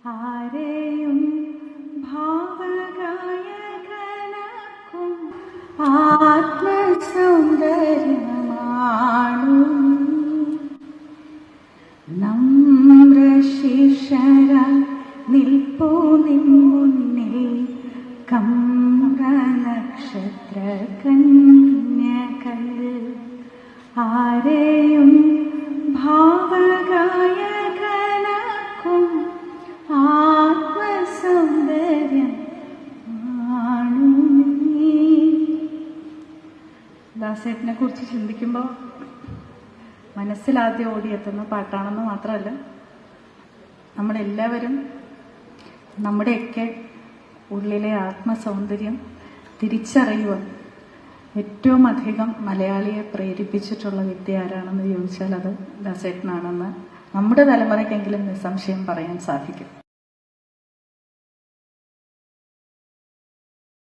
ആരെയും ഭാവഗായകനാക്കും ആത്മസൗന്ദര്യമാണു നമ്രശിശര നിൽപ്പൂ നിൻ മുന്നിൽ കമ്രനക്ഷത്ര കന്യകൾ ആരെയും ഭാവഗായകനാക്കും ആത്മസൗന്ദര്യം ആണു നീ. ദാസേട്ടനെ കുറിച്ച് ചിന്തിക്കുമ്പോൾ മനസ്സിലാദ്യം ഓടിയെത്തുന്ന പാട്ടാണെന്ന് മാത്രമല്ല, നമ്മളെല്ലാവരും നമ്മുടെയൊക്കെ ഉള്ളിലെ ആത്മസൗന്ദര്യം തിരിച്ചറിയുവാൻ ഏറ്റവും അധികം മലയാളിയെ പ്രേരിപ്പിച്ചിട്ടുള്ള വ്യക്തി ആരാണെന്ന് ചോദിച്ചാൽ അത് ദാസേട്ടനാണെന്ന് നമ്മുടെ തലമുറയ്ക്കെങ്കിലും നിസ്സംശയം പറയാൻ സാധിക്കും.